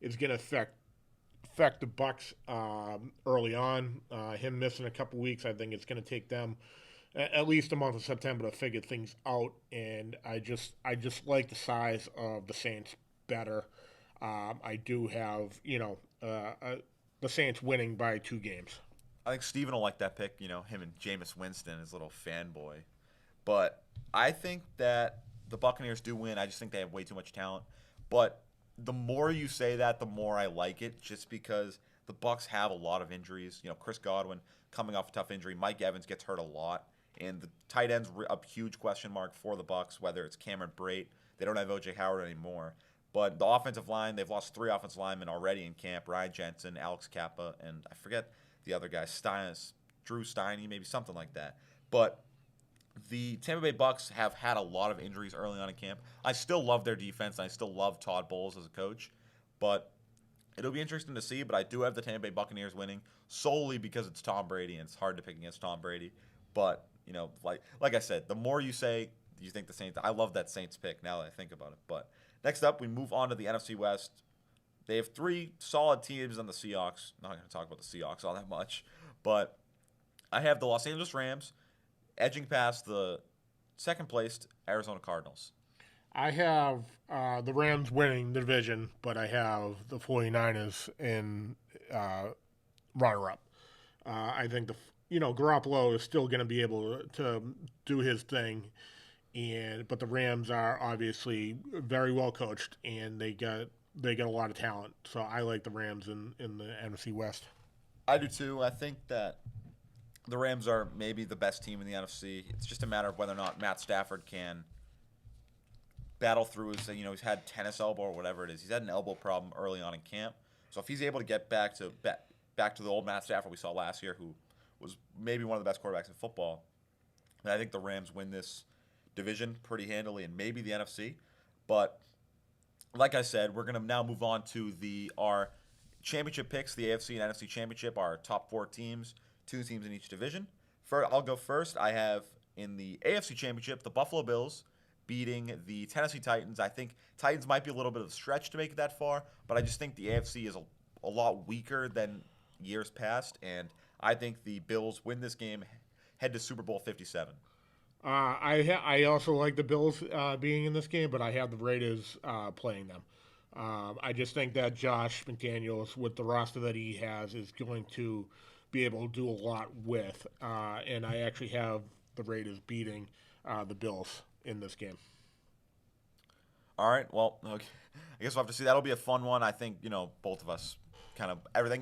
is going to affect the Bucs early on. Him missing a couple weeks, I think it's going to take them at least a month of September to figure things out. And I just like the size of the Saints better. I do have the Saints winning by 2 games. I think Steven will like that pick. Him and Jameis Winston, his little fanboy. But I think that the Buccaneers do win. I just think they have way too much talent. But the more you say that, the more I like it, just because the Bucs have a lot of injuries. Chris Godwin coming off a tough injury. Mike Evans gets hurt a lot. And the tight end's a huge question mark for the Bucs, whether it's Cameron Brate. They don't have O.J. Howard anymore. But the offensive line, they've lost 3 offensive linemen already in camp. Ryan Jensen, Alex Kappa, and I forget the other guy, Drew Steiny, maybe something like that. But the Tampa Bay Bucs have had a lot of injuries early on in camp. I still love their defense, and I still love Todd Bowles as a coach. But it'll be interesting to see. But I do have the Tampa Bay Buccaneers winning solely because it's Tom Brady, and it's hard to pick against Tom Brady. But, like I said, the more you say you think the Saints – I love that Saints pick now that I think about it. But next up, we move on to the NFC West. They have 3 solid teams on the Seahawks. Not going to talk about the Seahawks all that much. But I have the Los Angeles Rams edging past the second-placed Arizona Cardinals. I have the Rams winning the division, but I have the 49ers in runner-up. I think Garoppolo is still going to be able to do his thing, but the Rams are obviously very well coached, and they get a lot of talent. So I like the Rams in the NFC West. I do too. I think that the Rams are maybe the best team in the NFC. It's just a matter of whether or not Matt Stafford can battle through his, he's had tennis elbow or whatever it is. He's had an elbow problem early on in camp. So if he's able to get back to the old Matt Stafford we saw last year, who was maybe one of the best quarterbacks in football, then I think the Rams win this division pretty handily and maybe the NFC. But like I said, we're going to now move on to our championship picks, the AFC and NFC Championship, our top 4 teams, 2 teams in each division. I'll go first. I have in the AFC Championship the Buffalo Bills beating the Tennessee Titans. I think Titans might be a little bit of a stretch to make it that far, but I just think the AFC is a lot weaker than years past, and I think the Bills win this game, head to Super Bowl 57. I also like the Bills being in this game, but I have the Raiders playing them. I just think that Josh McDaniels, with the roster that he has, is going to be able to do a lot with, and I actually have the Raiders beating the Bills in this game. All right, well, okay. I guess we'll have to see. That'll be a fun one. I think, both of us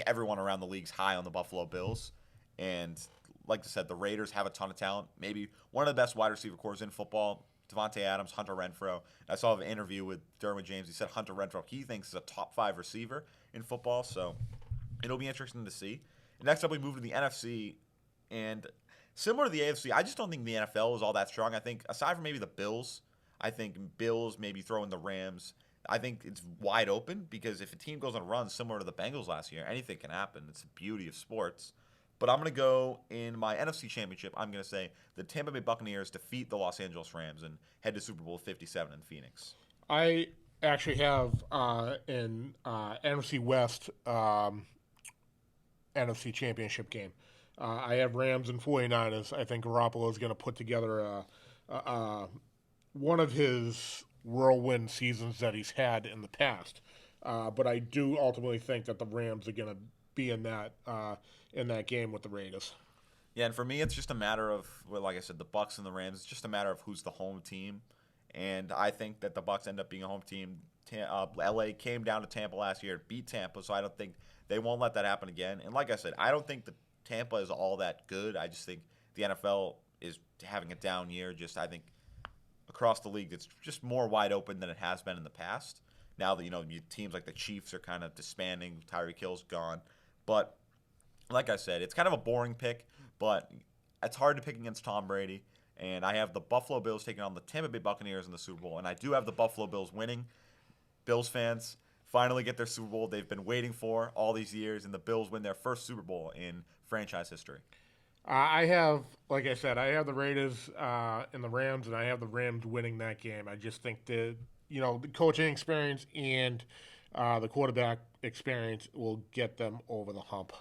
everyone around the league's high on the Buffalo Bills. And like I said, the Raiders have a ton of talent. Maybe one of the best wide receiver corps in football. Devontae Adams, Hunter Renfrow. I saw an interview with Derwin James. He said Hunter Renfrow, he thinks, is a top 5 receiver in football. So it'll be interesting to see. Next up, we move to the NFC. And similar to the AFC, I just don't think the NFL is all that strong. I think, aside from maybe the Bills, I think Bills maybe throw in the Rams. I think it's wide open because if a team goes on a run similar to the Bengals last year, anything can happen. It's the beauty of sports. But I'm going to go in my NFC Championship. I'm going to say the Tampa Bay Buccaneers defeat the Los Angeles Rams and head to Super Bowl 57 in Phoenix. I actually have in NFC West NFC Championship game. I have Rams and 49ers. I think Garoppolo is going to put together one of his whirlwind seasons that he's had in the past. But I do ultimately think that the Rams are going to be in that game with the Raiders. Yeah, and for me, it's just a matter of, well, like I said, the Bucs and the Rams. It's just a matter of who's the home team, and I think that the Bucs end up being a home team. LA came down to Tampa last year, beat Tampa, so I don't think they won't let that happen again. And like I said, I don't think that Tampa is all that good. I just think the NFL is having a down year. Just I think across the league, it's just more wide open than it has been in the past. Now that teams like the Chiefs are kind of disbanding, Tyreek Hill's gone, but like I said, it's kind of a boring pick, but it's hard to pick against Tom Brady. And I have the Buffalo Bills taking on the Tampa Bay Buccaneers in the Super Bowl, and I do have the Buffalo Bills winning. Bills fans finally get their Super Bowl they've been waiting for all these years, and the Bills win their first Super Bowl in franchise history. I have, like I said, I have the Raiders and the Rams, and I have the Rams winning that game. I just think the coaching experience and the quarterback experience will get them over the hump.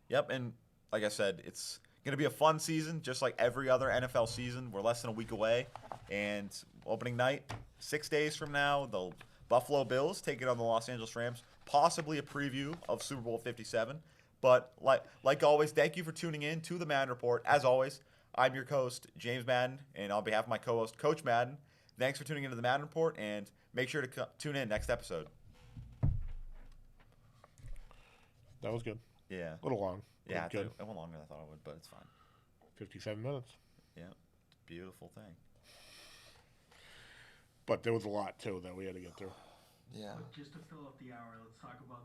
Yep, and like I said, it's going to be a fun season, just like every other NFL season. We're less than a week away, and opening night, 6 days from now, the Buffalo Bills taking on the Los Angeles Rams, possibly a preview of Super Bowl 57. But like always, thank you for tuning in to the Madden Report. As always, I'm your host, James Madden, and on behalf of my co-host, Coach Madden, thanks for tuning into the Madden Report, and make sure to tune in next episode. That was good. Yeah. A little long. Yeah, good. It went longer than I thought it would, but it's fine. 57 minutes. Yeah, beautiful thing. But there was a lot, too, that we had to get through. Yeah. But just to fill up the hour, let's talk about